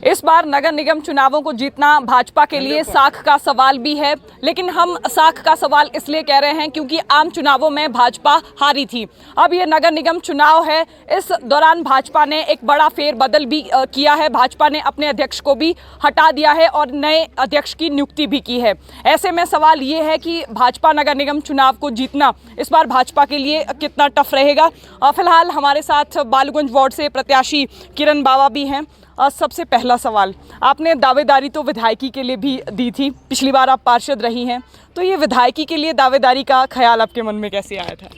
इस बार नगर निगम चुनावों को जीतना भाजपा के लिए साख का सवाल भी है, लेकिन हम साख का सवाल इसलिए कह रहे हैं क्योंकि आम चुनावों में भाजपा हारी थी। अब ये नगर निगम चुनाव है, इस दौरान भाजपा ने एक बड़ा फेरबदल भी किया है। भाजपा ने अपने अध्यक्ष को भी हटा दिया है और नए अध्यक्ष की नियुक्ति भी की है। ऐसे में सवाल ये है कि भाजपा नगर निगम चुनाव को जीतना इस बार भाजपा के लिए कितना टफ रहेगा। फिलहाल हमारे साथ बालूगंज वार्ड से प्रत्याशी किरण बावा भी हैं। सबसे पहला सवाल, आपने दावेदारी तो विधायकी के लिए भी दी थी, पिछली बार आप पार्षद रही हैं, तो ये विधायकी के लिए दावेदारी का ख्याल आपके मन में कैसे आया था?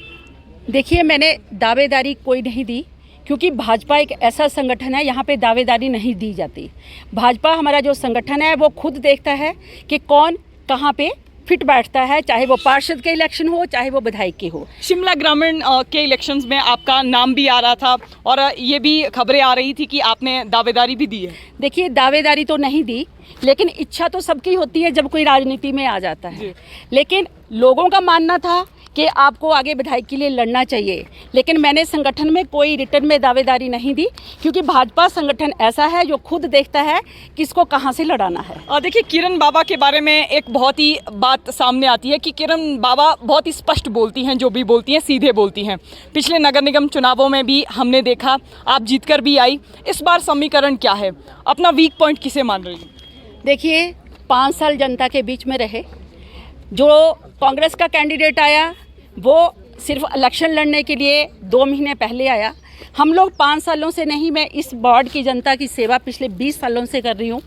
देखिए, मैंने दावेदारी कोई नहीं दी क्योंकि भाजपा एक ऐसा संगठन है, यहाँ पे दावेदारी नहीं दी जाती। भाजपा हमारा जो संगठन है वो खुद देखता है कि कौन कहाँ पे फिट बैठता है, चाहे वो पार्षद के इलेक्शन हो चाहे वो विधायक के हो। शिमला ग्रामीण के इलेक्शंस में आपका नाम भी आ रहा था और ये भी खबरें आ रही थी कि आपने दावेदारी भी दी है। देखिए, दावेदारी तो नहीं दी, लेकिन इच्छा तो सबकी होती है जब कोई राजनीति में आ जाता है। लेकिन लोगों का मानना था कि आपको आगे विधायक के लिए लड़ना चाहिए, लेकिन मैंने संगठन में कोई रिटर्न में दावेदारी नहीं दी क्योंकि भाजपा संगठन ऐसा है जो खुद देखता है किसको कहां से लड़ाना है। और देखिए, किरण बाबा के बारे में एक बहुत ही बात सामने आती है कि किरण बाबा बहुत ही स्पष्ट बोलती हैं, जो भी बोलती हैं सीधे बोलती हैं। पिछले नगर निगम चुनावों में भी हमने देखा, आप जीतकर भी आई। इस बार समीकरण क्या है, अपना वीक पॉइंट किसे मान रही है? देखिए, 5 साल जनता के बीच में रहे। जो कांग्रेस का कैंडिडेट आया वो सिर्फ इलेक्शन लड़ने के लिए 2 महीने पहले आया। हम लोग 5 सालों से नहीं, मैं इस वार्ड की जनता की सेवा पिछले 20 सालों से कर रही हूँ।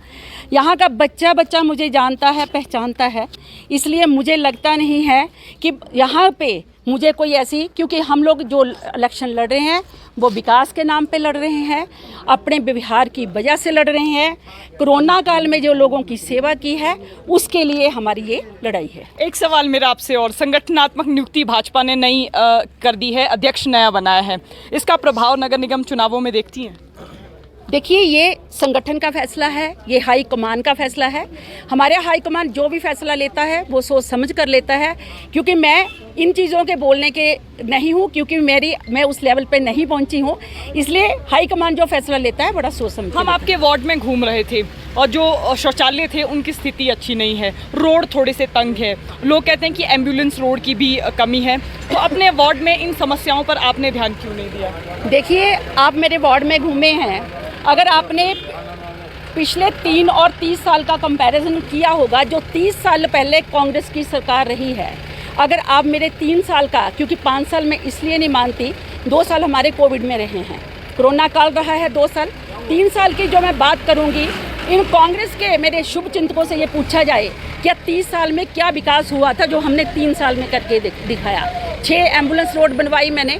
यहाँ का बच्चा बच्चा मुझे जानता है, पहचानता है, इसलिए मुझे लगता नहीं है कि यहाँ पे मुझे कोई ऐसी, क्योंकि हम लोग जो इलेक्शन लड़ रहे हैं वो विकास के नाम पे लड़ रहे हैं, अपने व्यवहार की वजह से लड़ रहे हैं। कोरोना काल में जो लोगों की सेवा की है उसके लिए हमारी ये लड़ाई है। एक सवाल मेरा आपसे और, संगठनात्मक नियुक्ति भाजपा ने नई कर दी है, अध्यक्ष नया बनाया है, इसका प्रभाव नगर निगम चुनावों में देखती हैं? देखिए, ये संगठन का फैसला है, ये हाई कमान का फैसला है। हमारे हाई कमान जो भी फैसला लेता है वो सोच समझ कर लेता है, क्योंकि मैं इन चीज़ों के बोलने के नहीं हूँ, क्योंकि मैं उस लेवल पे नहीं पहुँची हूँ। इसलिए हाई कमान जो फैसला लेता है बड़ा सोच समझ। हम आपके वार्ड में घूम रहे थे और जो शौचालय थे उनकी स्थिति अच्छी नहीं है, रोड थोड़े से तंग है, लोग कहते हैं कि एम्बुलेंस रोड की भी कमी है, तो अपने वार्ड में इन समस्याओं पर आपने ध्यान क्यों नहीं दिया? देखिए, आप मेरे वार्ड में घूमे हैं, अगर आपने पिछले 3 और 30 साल का कंपैरिजन किया होगा, जो 30 साल पहले कांग्रेस की सरकार रही है, अगर आप मेरे 3 साल का, क्योंकि 5 साल में इसलिए नहीं मानती, 2 साल हमारे कोविड में रहे हैं, कोरोना काल रहा है 2 साल, 3 साल की जो मैं बात करूंगी, इन कांग्रेस के मेरे शुभ चिंतकों से ये पूछा जाए क्या 30 साल में क्या विकास हुआ था जो हमने 3 साल में करके दिखाया। 6 एम्बुलेंस रोड बनवाई मैंने,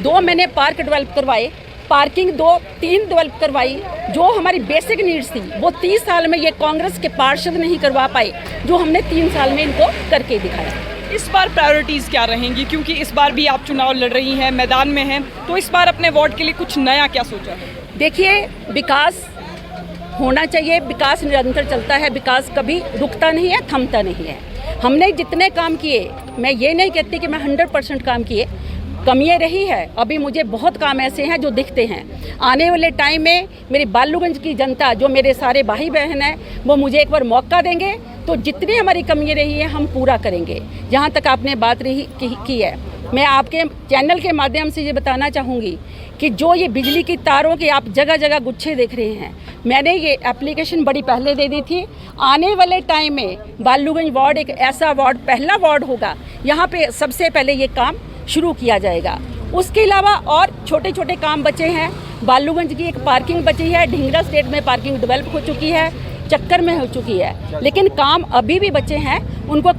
2 मैंने पार्क डेवलप करवाए, पार्किंग 2-3 डेवलप करवाई। जो हमारी बेसिक नीड्स थी वो 30 साल में ये कांग्रेस के पार्षद नहीं करवा पाए, जो हमने 3 साल में इनको करके दिखाया। इस बार प्रायोरिटीज़ क्या रहेंगी, क्योंकि इस बार भी आप चुनाव लड़ रही हैं, मैदान में हैं, तो इस बार अपने वार्ड के लिए कुछ नया क्या सोचा है? देखिए, विकास होना चाहिए, विकास निरंतर चलता है, विकास कभी रुकता नहीं है, थमता नहीं है। हमने जितने काम किए, मैं ये नहीं कहती कि मैं 100% काम किए, कमियाँ रही है, अभी मुझे बहुत काम ऐसे हैं जो दिखते हैं। आने वाले टाइम में मेरी बालूगंज की जनता, जो मेरे सारे भाई बहन हैं, वो मुझे एक बार मौका देंगे तो जितनी हमारी कमियाँ रही हैं हम पूरा करेंगे। जहाँ तक आपने बात रही की है, मैं आपके चैनल के माध्यम से ये बताना चाहूँगी कि जो ये बिजली की तारों के आप जगह जगह गुच्छे देख रहे हैं, मैंने ये एप्लीकेशन बड़ी पहले दे दी थी। आने वाले टाइम में बालूगंज वार्ड एक ऐसा वार्ड, पहला वार्ड होगा, यहाँ पे सबसे पहले ये काम शुरू किया जाएगा। उसके अलावा और छोटे छोटे काम बचे हैं। बालूगंज की एक पार्किंग बची है, ढिंगरा स्टेट में पार्किंग डेवलप हो चुकी है, चक्कर में हो चुकी है, लेकिन काम अभी भी बचे हैं। उनको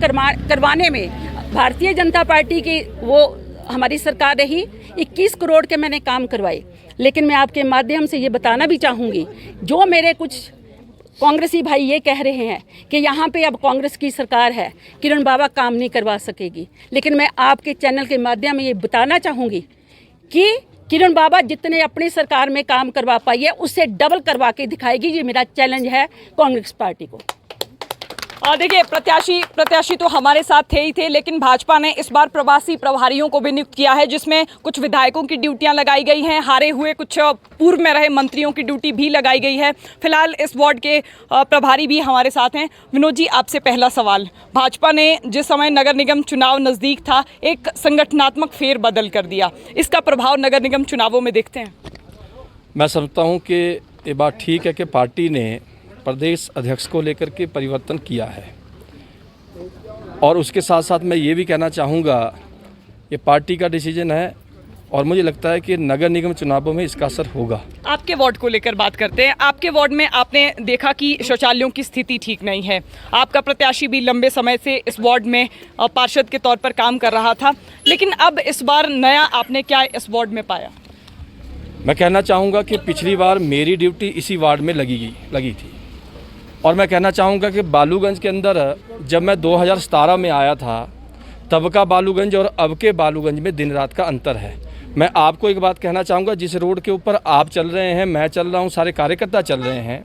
करवाने में भारतीय जनता पार्टी की वो हमारी सरकार रही, 21 करोड़ के मैंने काम करवाए। लेकिन मैं आपके माध्यम से ये बताना भी चाहूँगी, जो मेरे कुछ कांग्रेसी भाई ये कह रहे हैं कि यहाँ पे अब कांग्रेस की सरकार है, किरण बाबा काम नहीं करवा सकेगी, लेकिन मैं आपके चैनल के माध्यम में ये बताना चाहूँगी कि किरण बाबा जितने अपनी सरकार में काम करवा पाई है उससे डबल करवा के दिखाएगी। ये मेरा चैलेंज है कांग्रेस पार्टी को। और देखिए प्रत्याशी तो हमारे साथ थे ही थे, लेकिन भाजपा ने इस बार प्रवासी प्रभारियों को भी नियुक्त किया है, जिसमें कुछ विधायकों की ड्यूटियां लगाई गई हैं, हारे हुए कुछ पूर्व में रहे मंत्रियों की ड्यूटी भी लगाई गई है। फिलहाल इस वार्ड के प्रभारी भी हमारे साथ हैं। विनोद जी, आपसे पहला सवाल, भाजपा ने जिस समय नगर निगम चुनाव नज़दीक था एक संगठनात्मक फेरबदल कर दिया, इसका प्रभाव नगर निगम चुनावों में देखते हैं? मैं समझता हूं कि ये बात ठीक है कि पार्टी ने प्रदेश अध्यक्ष को लेकर के परिवर्तन किया है, और उसके साथ साथ मैं ये भी कहना चाहूँगा ये पार्टी का डिसीजन है, और मुझे लगता है कि नगर निगम चुनावों में इसका असर होगा। आपके वार्ड को लेकर बात करते हैं। आपके वार्ड में आपने देखा कि शौचालयों की स्थिति ठीक नहीं है। आपका प्रत्याशी भी लंबे समय से इस वार्ड में पार्षद के तौर पर काम कर रहा था, लेकिन अब इस बार नया आपने क्या इस वार्ड में पाया? मैं कहना चाहूँगा कि पिछली बार मेरी ड्यूटी इसी वार्ड में लगी थी, और मैं कहना चाहूँगा कि बालूगंज के अंदर जब मैं 2017 में आया था तब का बालूगंज और अब के बालूगंज में दिन रात का अंतर है। मैं आपको एक बात कहना चाहूँगा, जिस रोड के ऊपर आप चल रहे हैं, मैं चल रहा हूँ, सारे कार्यकर्ता चल रहे हैं,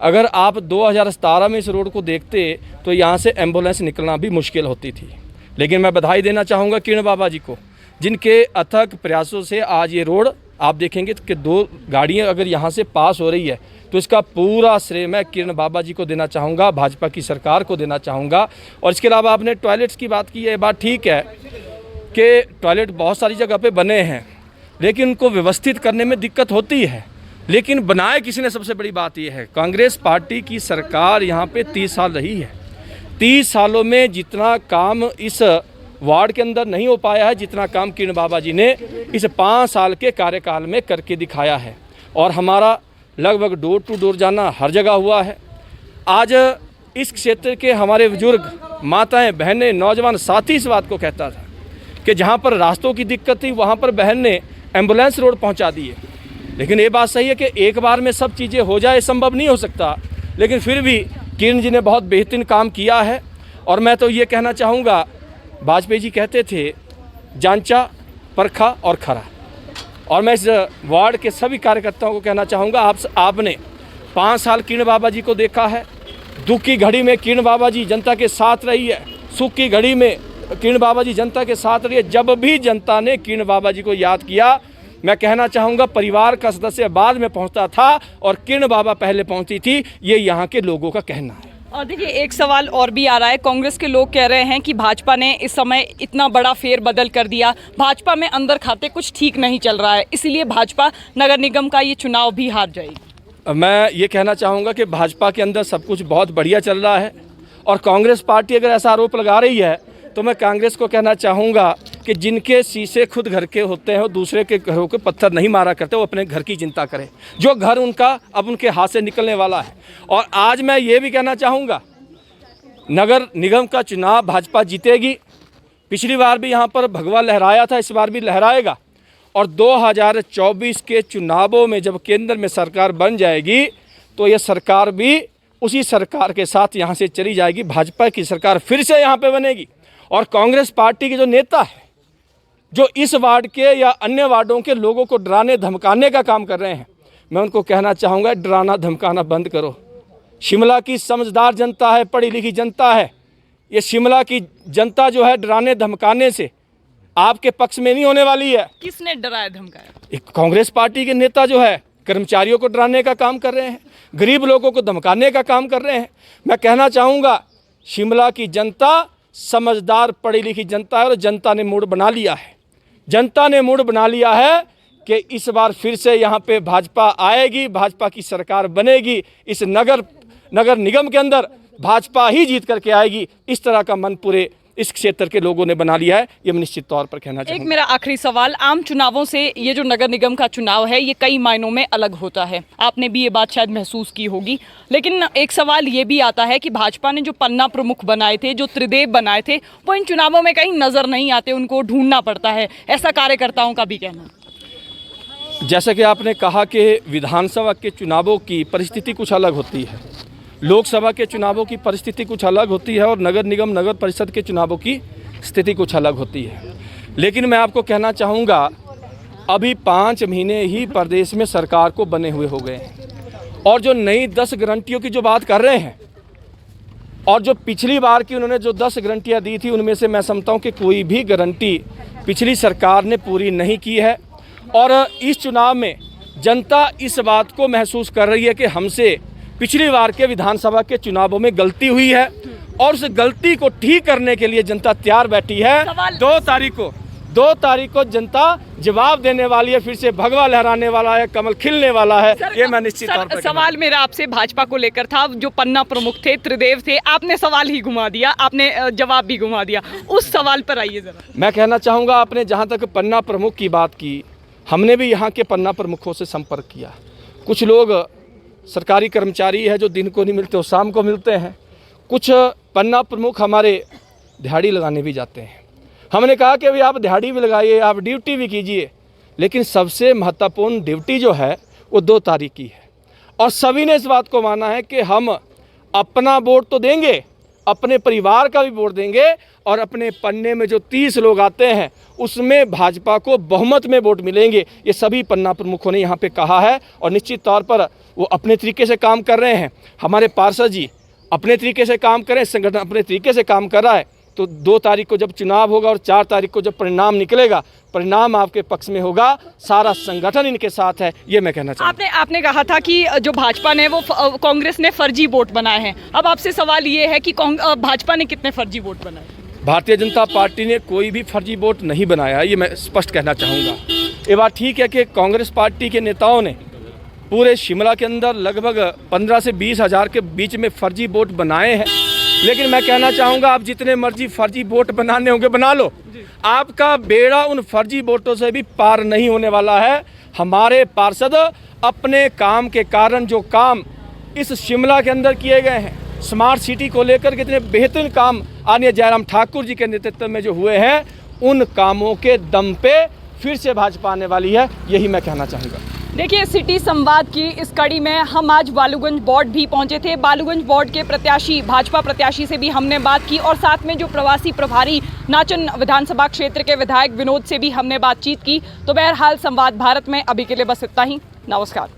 अगर आप 2017 में इस रोड को देखते तो यहाँ से एम्बुलेंस निकलना भी मुश्किल होती थी। लेकिन मैं बधाई देना चाहूँगा किरण बाबा जी को, जिनके अथक प्रयासों से आज ये रोड आप देखेंगे कि 2 गाड़ियाँ अगर यहाँ से पास हो रही है तो इसका पूरा श्रेय मैं किरण बाबा जी को देना चाहूँगा, भाजपा की सरकार को देना चाहूँगा। और इसके अलावा आपने टॉयलेट्स की बात की है, ये बात ठीक है कि टॉयलेट बहुत सारी जगह पे बने हैं, लेकिन उनको व्यवस्थित करने में दिक्कत होती है, लेकिन बनाए किसी ने, सबसे बड़ी बात यह है कांग्रेस पार्टी की सरकार यहाँ पे 30 साल रही है। 30 सालों में जितना काम इस वार्ड के अंदर नहीं हो पाया है, जितना काम किरण बाबा जी ने इस 5 साल के कार्यकाल में करके दिखाया है। और हमारा लगभग डोर टू डोर जाना हर जगह हुआ है। आज इस क्षेत्र के हमारे बुजुर्ग, माताएं, बहनें, नौजवान साथी इस बात को कहता था कि जहां पर रास्तों की दिक्कत थी वहां पर बहन ने एम्बुलेंस रोड पहुंचा दी है। लेकिन ये बात सही है कि एक बार में सब चीज़ें हो जाए, संभव नहीं हो सकता, लेकिन फिर भी किरण जी ने बहुत बेहतरीन काम किया है। और मैं तो ये कहना चाहूँगा, वाजपेयी जी कहते थे जांचा, परखा और खरा, और मैं इस वार्ड के सभी कार्यकर्ताओं को कहना चाहूँगा, आपने 5 साल किरण बाबा जी को देखा है। दुख की घड़ी में किरण बाबा जी जनता के साथ रही है, सुख की घड़ी में किरण बाबा जी जनता के साथ रही है। जब भी जनता ने किरण बाबा जी को याद किया, मैं कहना चाहूँगा परिवार का सदस्य बाद में पहुँचता था और किरण बाबा पहले पहुँची थी, ये यहाँ के लोगों का कहना है। और देखिए एक सवाल और भी आ रहा है, कांग्रेस के लोग कह रहे हैं कि भाजपा ने इस समय इतना बड़ा फेरबदल कर दिया, भाजपा में अंदर खाते कुछ ठीक नहीं चल रहा है, इसलिए भाजपा नगर निगम का ये चुनाव भी हार जाएगी। मैं ये कहना चाहूँगा कि भाजपा के अंदर सब कुछ बहुत बढ़िया चल रहा है, और कांग्रेस पार्टी अगर ऐसा आरोप लगा रही है तो मैं कांग्रेस को कहना चाहूँगा कि जिनके शीशे खुद घर के होते हैं वो दूसरे के घरों के पत्थर नहीं मारा करते, वो अपने घर की चिंता करें। जो घर उनका अब उनके हाथ से निकलने वाला है। और आज मैं ये भी कहना चाहूँगा, नगर निगम का चुनाव भाजपा जीतेगी। पिछली बार भी यहाँ पर भगवा लहराया था, इस बार भी लहराएगा। और 2024 के चुनावों में जब केंद्र में सरकार बन जाएगी तो ये सरकार भी उसी सरकार के साथ यहाँ से चली जाएगी। भाजपा की सरकार फिर से यहाँ पे बनेगी। और कांग्रेस पार्टी के जो नेता है, जो इस वार्ड के या अन्य वार्डों के लोगों को डराने धमकाने का काम कर रहे हैं, मैं उनको कहना चाहूँगा डराना धमकाना बंद करो। शिमला की समझदार जनता है, पढ़ी लिखी जनता है। ये शिमला की जनता जो है डराने धमकाने से आपके पक्ष में नहीं होने वाली है। किसने डराया धमकाया? एक कांग्रेस पार्टी के नेता जो है कर्मचारियों को डराने का काम कर रहे हैं, गरीब लोगों को धमकाने का काम कर रहे हैं। मैं कहना चाहूँगा शिमला की जनता समझदार पढ़ी लिखी जनता है, और जनता ने मूड बना लिया है। जनता ने मूड बना लिया है कि इस बार फिर से यहाँ पे भाजपा आएगी, भाजपा की सरकार बनेगी। इस नगर निगम के अंदर भाजपा ही जीत करके आएगी। इस तरह का मन पूरे इस क्षेत्र के लोगों ने बना लिया है, ये मैं निश्चित तौर पर कहना चाहूँगा। एक मेरा आखिरी सवाल, आम चुनावों से ये जो नगर निगम का चुनाव है ये कई मायनों में अलग होता है, आपने भी ये बात शायद महसूस की होगी। लेकिन एक सवाल ये भी आता है कि भाजपा ने जो पन्ना प्रमुख बनाए थे, जो त्रिदेव बनाए थे, वो इन चुनावों में कहीं नजर नहीं आते, उनको ढूंढना पड़ता है, ऐसा कार्यकर्ताओं का भी कहना। जैसा कि आपने कहा कि विधानसभा के चुनावों की परिस्थिति कुछ अलग होती है, लोकसभा के चुनावों की परिस्थिति कुछ अलग होती है, और नगर निगम नगर परिषद के चुनावों की स्थिति कुछ अलग होती है। लेकिन मैं आपको कहना चाहूँगा अभी 5 महीने ही प्रदेश में सरकार को बने हुए हो गए हैं, और जो नई 10 गारंटियों की जो बात कर रहे हैं और जो पिछली बार की उन्होंने जो 10 गारंटियाँ दी थी उनमें से मैं समझता हूँ कि कोई भी गारंटी पिछली सरकार ने पूरी नहीं की है। और इस चुनाव में जनता इस बात को महसूस कर रही है कि हमसे पिछली बार के विधानसभा के चुनावों में गलती हुई है और उस गलती को ठीक करने के लिए जनता तैयार बैठी है। 2 तारीख को जनता जवाब देने वाली है, फिर से भगवा लहराने वाला है, कमल खिलने वाला है, ये मैं निश्चित तौर पर। सवाल मेरा आपसे भाजपा को लेकर था, जो पन्ना प्रमुख थे, त्रिदेव थे, आपने सवाल ही घुमा दिया, आपने जवाब भी घुमा दिया। उस सवाल पर आइए जरा। मैं कहना चाहूँगा, आपने जहाँ तक पन्ना प्रमुख की बात की, हमने भी यहाँ के पन्ना प्रमुखों से संपर्क किया। कुछ लोग सरकारी कर्मचारी है जो दिन को नहीं मिलते, वो शाम को मिलते हैं। कुछ पन्ना प्रमुख हमारे दिहाड़ी लगाने भी जाते हैं। हमने कहा कि भाई आप दिहाड़ी भी लगाइए, आप ड्यूटी भी कीजिए, लेकिन सबसे महत्वपूर्ण ड्यूटी जो है वो 2 तारीख की है। और सभी ने इस बात को माना है कि हम अपना वोट तो देंगे, अपने परिवार का भी वोट देंगे, और अपने पन्ने में जो 30 लोग आते हैं उसमें भाजपा को बहुमत में वोट मिलेंगे। ये सभी पन्ना प्रमुखों ने यहाँ पे कहा है और निश्चित तौर पर वो अपने तरीके से काम कर रहे हैं। हमारे पार्षद जी अपने तरीके से काम करें, संगठन अपने तरीके से काम कर रहा है। तो 2 तारीख को जब चुनाव होगा और 4 तारीख को जब परिणाम निकलेगा, परिणाम आपके पक्ष में होगा। सारा संगठन इनके साथ है, ये मैं कहना चाहूँगा। आपने कहा था कि जो भाजपा ने वो कांग्रेस ने फर्जी वोट बनाए हैं। अब आपसे सवाल ये है कि भाजपा ने कितने फर्जी वोट बनाए? भारतीय जनता पार्टी ने कोई भी फर्जी वोट नहीं बनाया, ये मैं स्पष्ट कहना चाहूँगा। ये बात ठीक है कि कांग्रेस पार्टी के नेताओं ने पूरे शिमला के अंदर लगभग 15 से 20 हज़ार के बीच में फर्जी वोट बनाए हैं, लेकिन मैं कहना चाहूँगा आप जितने मर्जी फर्जी वोट बनाने होंगे बना लो, आपका बेड़ा उन फर्जी वोटों से भी पार नहीं होने वाला है। हमारे पार्षद अपने काम के कारण जो काम इस शिमला के अंदर किए गए हैं, स्मार्ट सिटी को लेकर कितने बेहतरीन काम आदरणीय जयराम ठाकुर जी के नेतृत्व में जो हुए हैं, उन कामों के दम पे फिर से भाजपा आने वाली है, यही मैं कहना चाहूँगा। देखिए, सिटी संवाद की इस कड़ी में हम आज बालूगंज वार्ड भी पहुंचे थे। बालूगंज वार्ड के प्रत्याशी, भाजपा प्रत्याशी से भी हमने बात की और साथ में जो प्रवासी प्रभारी नाचन विधानसभा क्षेत्र के विधायक विनोद से भी हमने बातचीत की। तो बहरहाल संवाद भारत में अभी के लिए बस इतना ही। नमस्कार।